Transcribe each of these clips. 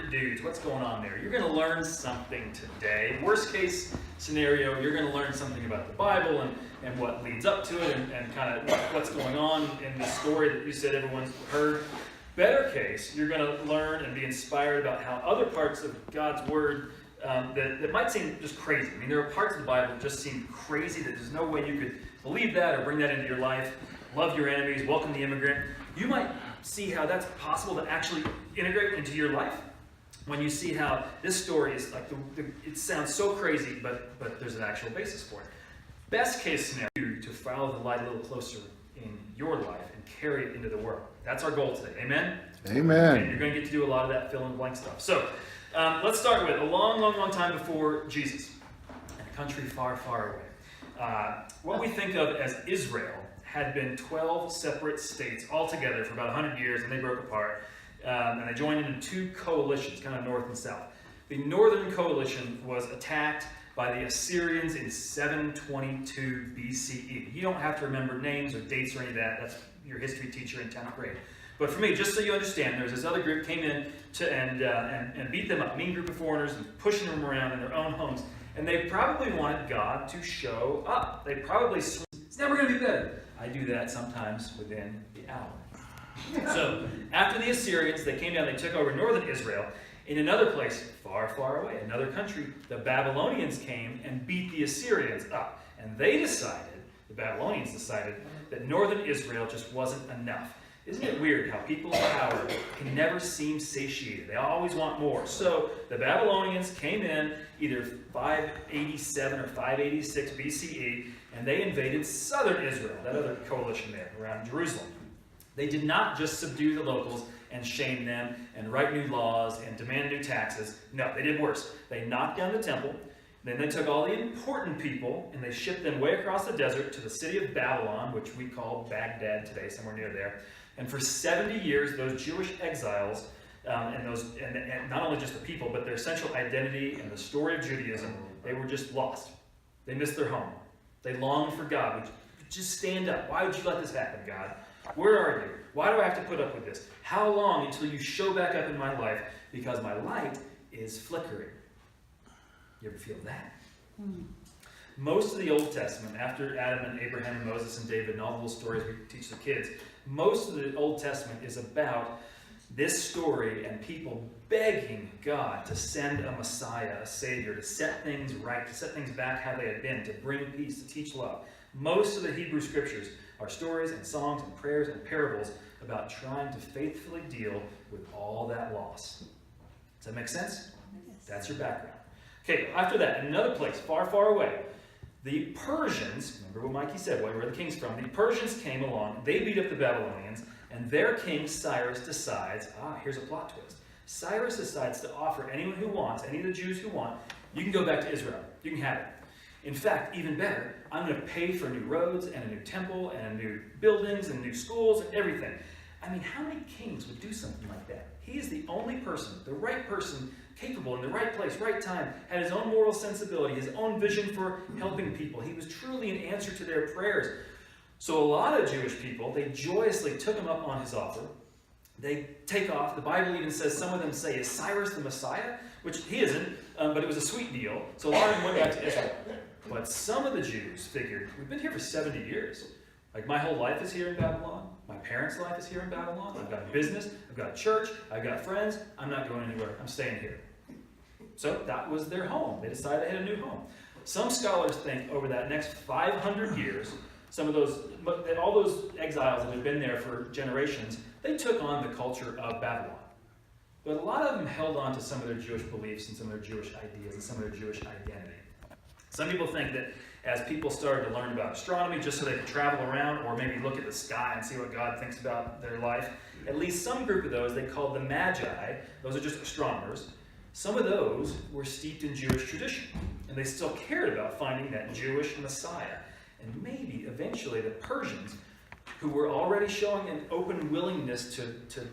secret dudes. What's going on there? You're going to learn something today. Worst case scenario, you're going to learn something about the Bible and what leads up to it and kind of what's going on in the story that you said everyone's heard. Better case, you're going to learn and be inspired about how other parts of God's Word that might seem just crazy. I mean, there are parts of the Bible that just seem crazy that there's no way you could believe that or bring that into your life. Love your enemies, welcome the immigrant. You might see how that's possible to actually integrate into your life when you see how this story is like, it sounds so crazy, but there's an actual basis for it. Best case scenario, to follow the light a little closer in your life and carry it into the world. That's our goal today. Amen? Amen. And you're going to get to do a lot of that fill-in-the-blank stuff. So, let's start with a long time before Jesus, in a country far, far away. What we think of as Israel had been 12 separate states all together for about 100 years, and they broke apart. And they joined into two coalitions, kind of north and south. The northern coalition was attacked by the Assyrians in 722 BCE. You don't have to remember names or dates or any of that. That's your history teacher in 10th grade. But for me, just so you understand, there's this other group came in and beat them up, mean group of foreigners, and pushing them around in their own homes. And they probably wanted God to show up. They probably it's never going to be better. I do that sometimes within the hour. So after the Assyrians, they came down, they took over northern Israel. In another place, far, far away, another country, the Babylonians came and beat the Assyrians up. And the Babylonians decided that northern Israel just wasn't enough. Isn't it weird how people in power can never seem satiated? They always want more. So the Babylonians came in either 587 or 586 BCE, and they invaded southern Israel, that other coalition there around Jerusalem. They did not just subdue the locals and shame them and write new laws and demand new taxes. No, they did worse. They knocked down the temple. Then they took all the important people and they shipped them way across the desert to the city of Babylon, which we call Baghdad today, somewhere near there. And for 70 years, those Jewish exiles, and not only just the people, but their central identity and the story of Judaism, they were just lost. They missed their home. They longed for God. Would you just stand up? Why would you let this happen, God? Where are you? Why do I have to put up with this? How long until you show back up in my life? Because my light is flickering. You ever feel that? Most of the Old Testament, after Adam and Abraham and Moses and David and all the little stories we teach the kids, most of the Old Testament is about this story and people begging God to send a Messiah, a Savior, to set things right, to set things back how they had been, to bring peace, to teach love. Most of the Hebrew Scriptures are stories and songs and prayers and parables about trying to faithfully deal with all that loss. Does that make sense? Yes. That's your background. Okay, after that, in another place, far, far away, the Persians, remember what Mikey said, where the king's from, the Persians came along, they beat up the Babylonians, and their king Cyrus decides, here's a plot twist. Cyrus decides to offer anyone who wants, any of the Jews who want, you can go back to Israel. You can have it. In fact, even better, I'm going to pay for new roads and a new temple and new buildings and new schools and everything. I mean, how many kings would do something like that? He is the only person, the right person, capable in the right place, right time, had his own moral sensibility, his own vision for helping people. He was truly an answer to their prayers. So a lot of Jewish people, they joyously took him up on his offer. They take off. The Bible even says, some of them say, is Cyrus the Messiah? Which he isn't, but it was a sweet deal. So a lot of them went back to Israel. But some of the Jews figured, we've been here for 70 years. Like, my whole life is here in Babylon. My parents' life is here in Babylon. I've got a business. I've got a church. I've got friends. I'm not going anywhere. I'm staying here. So that was their home. They decided they had a new home. Some scholars think over that next 500 years, all those exiles that had been there for generations, they took on the culture of Babylon. But a lot of them held on to some of their Jewish beliefs and some of their Jewish ideas and some of their Jewish identity. Some people think that as people started to learn about astronomy just so they could travel around or maybe look at the sky and see what God thinks about their life, at least some group of those they called the Magi, those are just astronomers, some of those were steeped in Jewish tradition. And they still cared about finding that Jewish Messiah. And maybe eventually the Persians, who were already showing an open willingness to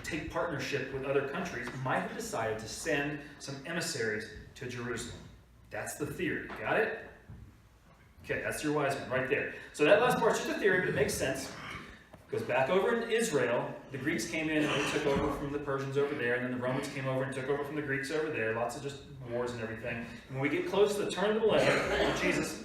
take partnership with other countries, might have decided to send some emissaries to Jerusalem. That's the theory. Got it? Okay, that's your wise one right there. So that last part's just a theory, but it makes sense. Because back over in Israel, the Greeks came in and they took over from the Persians over there, and then the Romans came over and took over from the Greeks over there. Lots of just wars and everything. And when we get close to the turn of the millennium with Jesus,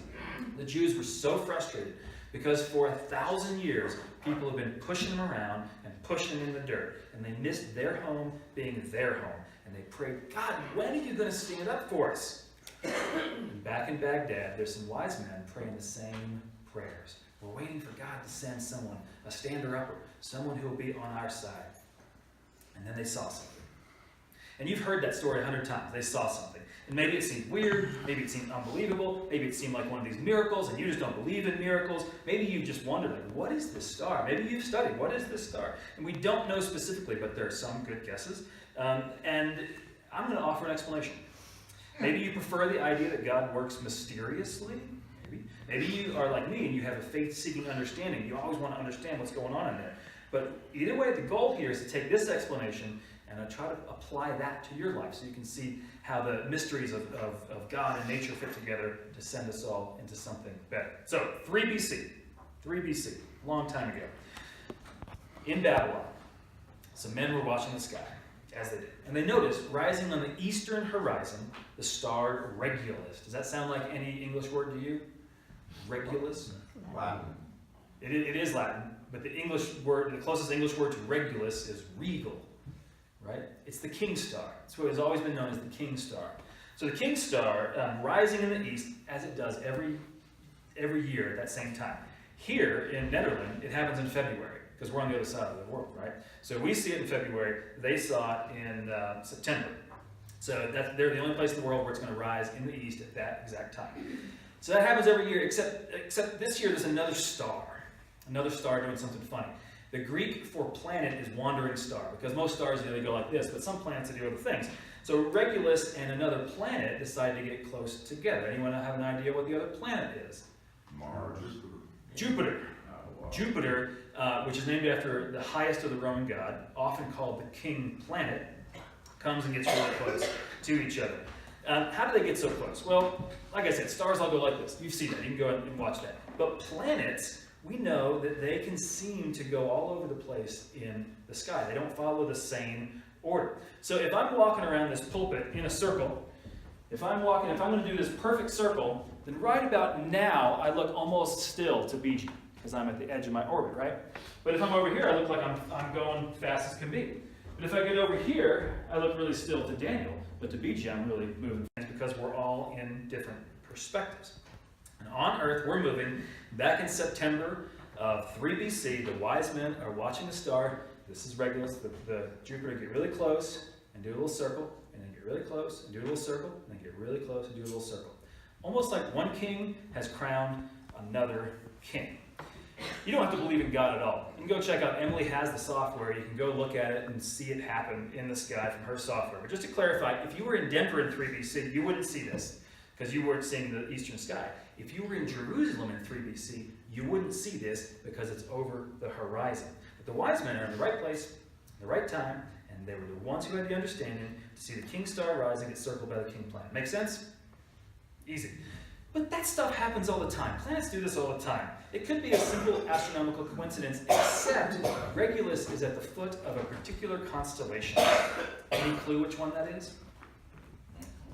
the Jews were so frustrated because for 1,000 years, people have been pushing them around and pushing them in the dirt. And they missed their home being their home. And they prayed, God, when are you going to stand up for us? And back in Baghdad, there's some wise men praying the same prayers. We're waiting for God to send someone, a stander-upper, someone who will be on our side. And then they saw something. And you've heard that story 100 times. They saw something. And maybe it seemed weird. Maybe it seemed unbelievable. Maybe it seemed like one of these miracles, and you just don't believe in miracles. Maybe you just wondered, like, what is this star? Maybe you've studied, what is this star? And we don't know specifically, but there are some good guesses. And I'm going to offer an explanation. Maybe you prefer the idea that God works mysteriously. Maybe you are like me and you have a faith-seeking understanding. You always want to understand what's going on in there. But either way, the goal here is to take this explanation and try to apply that to your life so you can see how the mysteries of God and nature fit together to send us all into something better. So, 3 BC, long time ago. In Babylon, some men were watching the sky, as they did. And they noticed, rising on the eastern horizon, the star Regulus. Does that sound like any English word to you? Regulus? Latin. It is Latin, but the English word, the closest English word to Regulus is regal, right? It's the king star. It's what has always been known as the king star. So the king star, rising in the east, as it does every year at that same time. Here in Nederland, it happens in February, because we're on the other side of the world, right? So we see it in February. They saw it in September. So they're the only place in the world where it's going to rise in the east at that exact time. So that happens every year, except this year there's another star doing something funny. The Greek for planet is wandering star, because most stars they go like this, but some planets they do other things. So Regulus and another planet decide to get close together. Anyone have an idea what the other planet is? Mars. Jupiter. Oh, wow. Jupiter, which is named after the highest of the Roman god, often called the king planet, comes and gets really close to each other. How do they get so close? Well, like I said, stars all go like this. You've seen that. You can go and watch that. But planets, we know that they can seem to go all over the place in the sky. They don't follow the same order. So if I'm walking around this pulpit in a circle, if I'm going to do this perfect circle, then right about now, I look almost still to BG, because I'm at the edge of my orbit, right? But if I'm over here, I look like I'm going fast as can be. But if I get over here, I look really still to Daniel. But to BG, I'm really moving fast because we're all in different perspectives. And on Earth, we're moving. Back in September of 3 BC, the wise men are watching the star. This is Regulus, the Jupiter, get really close and do a little circle, and then get really close and do a little circle, and then get really close and do a little circle. Almost like one king has crowned another king. You don't have to believe in God at all. You can go check out, Emily has the software. You can go look at it and see it happen in the sky from her software. But just to clarify, if you were in Denver in 3 BC, you wouldn't see this because you weren't seeing the eastern sky. If you were in Jerusalem in 3 BC, you wouldn't see this because it's over the horizon. But the wise men are in the right place, the right time, and they were the ones who had the understanding to see the king star rise and get circled by the king planet. Make sense? Easy. But that stuff happens all the time. Planets do this all the time. It could be a simple astronomical coincidence, except Regulus is at the foot of a particular constellation. Any clue which one that is?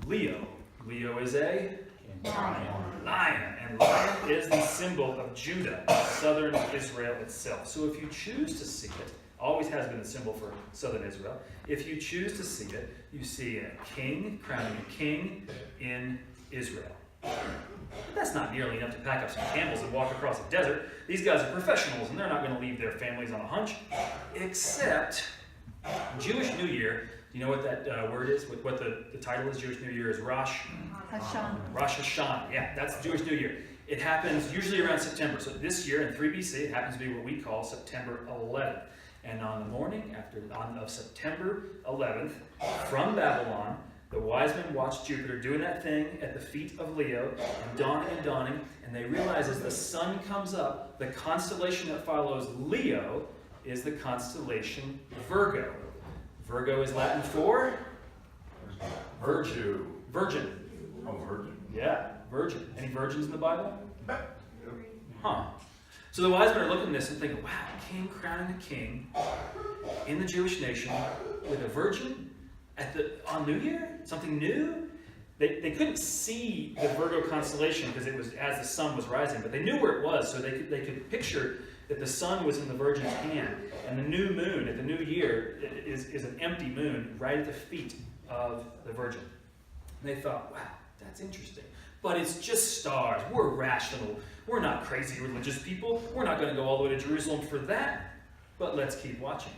Leo. Leo is a lion. And lion is the symbol of Judah, southern Israel itself. So if you choose to see it, always has been the symbol for southern Israel. If you choose to see it, you see a king crowning a king in Israel. But that's not nearly enough to pack up some camels and walk across a desert. These guys are professionals, and they're not going to leave their families on a hunch. Except Jewish New Year. Do you know what that word is? What the title is? Jewish New Year is Rosh Hashanah. Rosh Hashanah. Yeah, that's Jewish New Year. It happens usually around September. So this year in 3 BC, it happens to be what we call September 11th. And on the morning of September 11th, from Babylon, the wise men watched Jupiter doing that thing at the feet of Leo, and dawning, and they realize as the sun comes up, the constellation that follows Leo is the constellation Virgo. Virgo is Latin for? Virtue. Virgin. Oh, virgin. Yeah, virgin. Any virgins in the Bible? Huh. So the wise men are looking at this and thinking, wow, king crowning a king in the Jewish nation with a virgin on New Year? Something new? They couldn't see the Virgo constellation because it was as the sun was rising, but they knew where it was, so they could picture that the sun was in the virgin's hand, and the new moon at the new year is an empty moon right at the feet of the virgin. And they thought, wow, that's interesting. But it's just stars. We're rational. We're not crazy religious people. We're not going to go all the way to Jerusalem for that. But let's keep watching,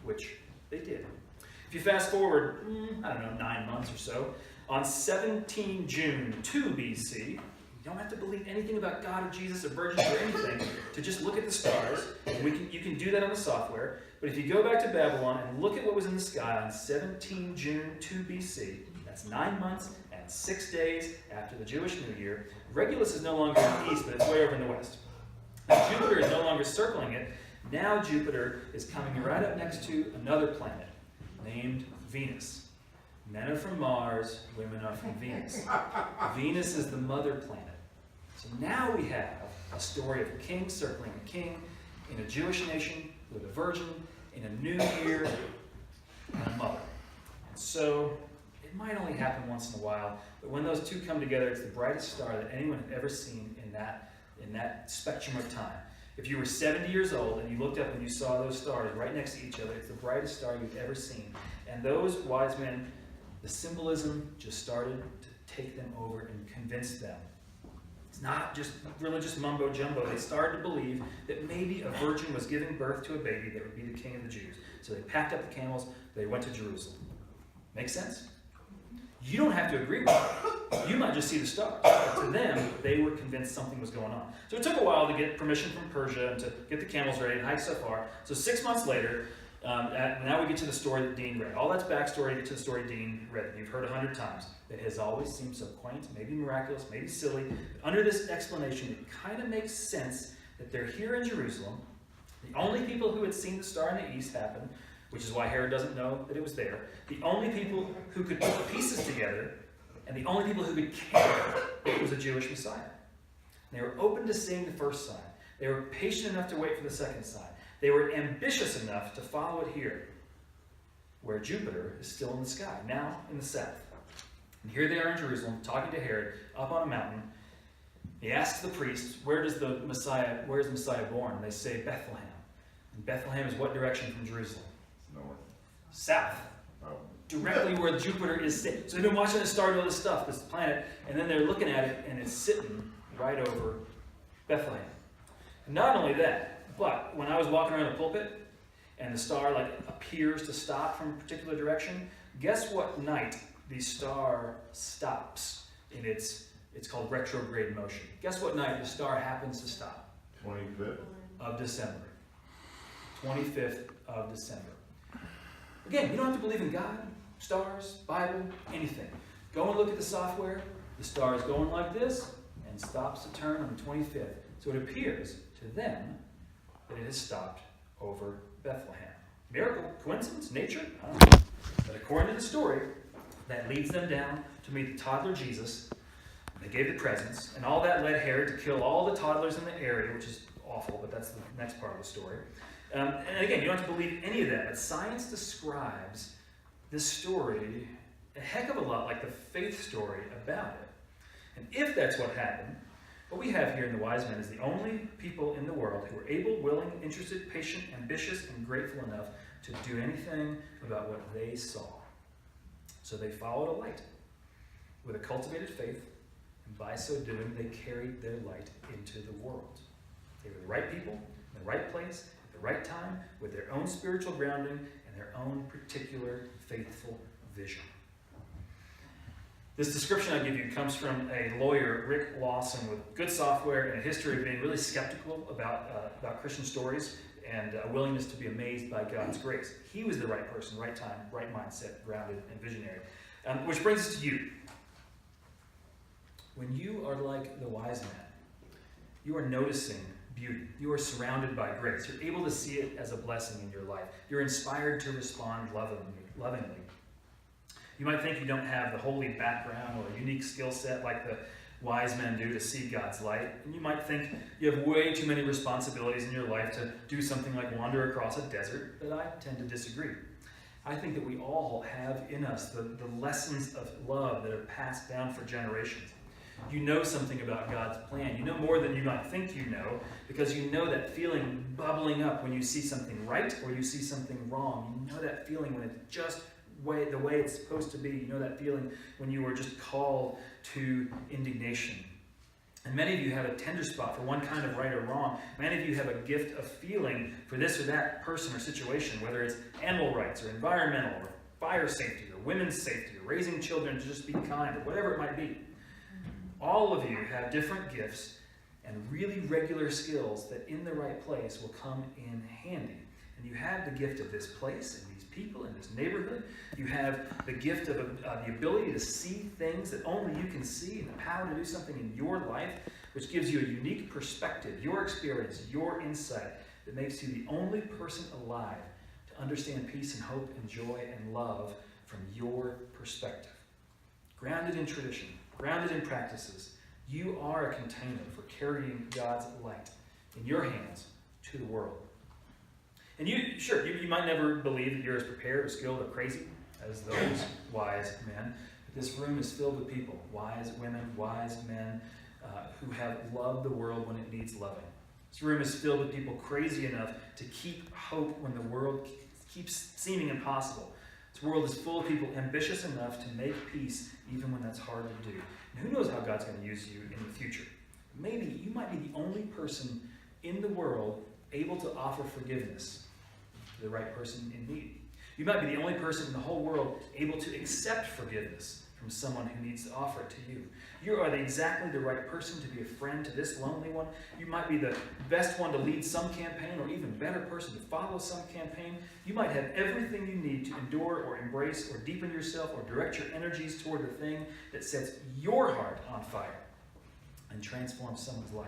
which they did. If you fast forward, 9 months or so, on 17 June 2 BC, you don't have to believe anything about God or Jesus or virgins or anything to just look at the stars. You can do that on the software. But if you go back to Babylon and look at what was in the sky on 17 June 2 BC, that's 9 months and 6 days after the Jewish New Year. Regulus is no longer in the east, but it's way over in the west. Now, Jupiter is no longer circling it. Now Jupiter is coming right up next to another planet named Venus. Men are from Mars, women are from Venus. Venus is the mother planet. So now we have a story of a king circling a king in a Jewish nation with a virgin in a new year and a mother. And so it might only happen once in a while, but when those two come together, it's the brightest star that anyone had ever seen in that spectrum of time. If you were 70 years old and you looked up and you saw those stars right next to each other, it's the brightest star you've ever seen. And those wise men, the symbolism just started to take them over and convince them. It's not just religious mumbo jumbo. They started to believe that maybe a virgin was giving birth to a baby that would be the king of the Jews. So they packed up the camels, they went to Jerusalem. Make sense? You don't have to agree with it. You might just see the stars. But to them, they were convinced something was going on. So it took a while to get permission from Persia and to get the camels ready and hike so far. So 6 months later, now we get to the story that Dean read. All that's backstory to get to the story Dean read. You've heard 100 times. It has always seemed so quaint, maybe miraculous, maybe silly. But under this explanation, it kind of makes sense that they're here in Jerusalem. The only people who had seen the star in the east happen, which is why Herod doesn't know that it was there. The only people who could put the pieces together, and the only people who could care that it was a Jewish Messiah. And they were open to seeing the first sign. They were patient enough to wait for the second sign. They were ambitious enough to follow it here, where Jupiter is still in the sky, now in the south. And here they are in Jerusalem, talking to Herod, up on a mountain. He asks the priests, where's Messiah born? And they say, Bethlehem. And Bethlehem is what direction from Jerusalem? North. South. Oh. Directly where Jupiter is sitting. So they've been watching it start all this stuff, this planet, and then they're looking at it, and it's sitting right over Bethlehem. And not only that, but when I was walking around the pulpit, and the star appears to stop from a particular direction, guess what night the star stops in it's called retrograde motion. Guess what night the star happens to stop? 25th of December. 25th of December. Again, you don't have to believe in God, stars, Bible, anything. Go and look at the software. The star is going like this and stops to turn on the 25th. So it appears to them that it has stopped over Bethlehem. Miracle? Coincidence? Nature? I don't know. But according to the story, that leads them down to meet the toddler Jesus. They gave the presents, and all that led Herod to kill all the toddlers in the area, which is awful, but that's the next part of the story. And again, you don't have to believe any of that, but science describes this story a heck of a lot like the faith story about it. And if that's what happened, what we have here in the wise men is the only people in the world who are able, willing, interested, patient, ambitious, and grateful enough to do anything about what they saw. So they followed a light with a cultivated faith, and by so doing, they carried their light into the world. They were the right people, in the right place, at the right time, with their own spiritual grounding and their own particular faithful vision. This description I give you comes from a lawyer, Rick Larson, with good software and a history of being really skeptical about Christian stories and a willingness to be amazed by God's grace. He was the right person, right time, right mindset, grounded and visionary. Which brings us to you. When you are like the wise man, you are noticing beauty. You are surrounded by grace. You're able to see it as a blessing in your life. You're inspired to respond lovingly. You might think you don't have the holy background or a unique skill set like wise men do to see God's light. And you might think you have way too many responsibilities in your life to do something like wander across a desert, but I tend to disagree. I think that we all have in us the lessons of love that are passed down for generations. You know something about God's plan. You know more than you might think you know, because you know that feeling bubbling up when you see something right or you see something wrong. You know that feeling when it's just the way it's supposed to be. You know that feeling when you were just called to indignation. And many of you have a tender spot for one kind of right or wrong. Many of you have a gift of feeling for this or that person or situation, whether it's animal rights or environmental or fire safety or women's safety or raising children to just be kind or whatever it might be. All of you have different gifts and really regular skills that in the right place will come in handy. And you have the gift of this place and these people in this neighborhood. You have the gift of the ability to see things that only you can see and the power to do something in your life, which gives you a unique perspective, your experience, your insight that makes you the only person alive to understand peace and hope and joy and love from your perspective. Grounded in tradition, grounded in practices, you are a container for carrying God's light in your hands to the world. And you might never believe that you're as prepared or skilled or crazy as those wise men. But this room is filled with people, wise women, wise men, who have loved the world when it needs loving. This room is filled with people crazy enough to keep hope when the world keeps seeming impossible. This world is full of people ambitious enough to make peace even when that's hard to do. And who knows how God's going to use you in the future? Maybe you might be the only person in the world able to offer forgiveness to the right person in need. You might be the only person in the whole world able to accept forgiveness from someone who needs to offer it to you. You are exactly the right person to be a friend to this lonely one. You might be the best one to lead some campaign, or even better person to follow some campaign. You might have everything you need to endure or embrace or deepen yourself or direct your energies toward the thing that sets your heart on fire and transforms someone's life.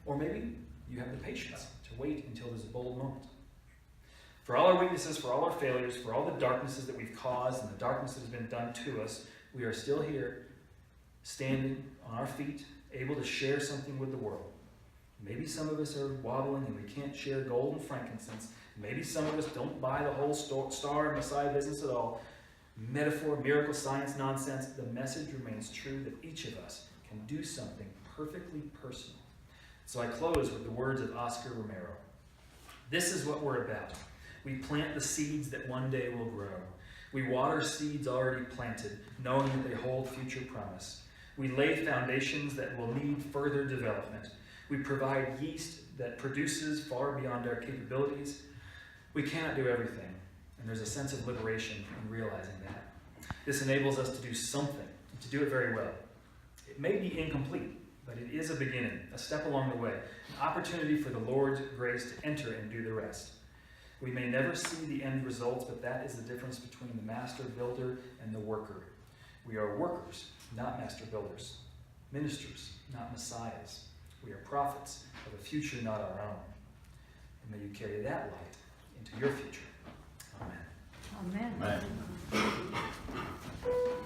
Or maybe you have the patience to wait until there's a bold moment. For all our weaknesses, for all our failures, for all the darknesses that we've caused and the darkness that has been done to us, we are still here, standing on our feet, able to share something with the world. Maybe some of us are wobbling and we can't share gold and frankincense. Maybe some of us don't buy the whole star and Messiah business at all. Metaphor, miracle, science, nonsense. The message remains true that each of us can do something perfectly personal. So I close with the words of Oscar Romero. This is what we're about. We plant the seeds that one day will grow. We water seeds already planted, knowing that they hold future promise. We lay foundations that will need further development. We provide yeast that produces far beyond our capabilities. We cannot do everything, and there's a sense of liberation in realizing that. This enables us to do something, and to do it very well. It may be incomplete, but it is a beginning, a step along the way, an opportunity for the Lord's grace to enter and do the rest. We may never see the end results, but that is the difference between the master builder and the worker. We are workers, not master builders. Ministers, not messiahs. We are prophets of a future not our own. And may you carry that light into your future. Amen. Amen. Amen.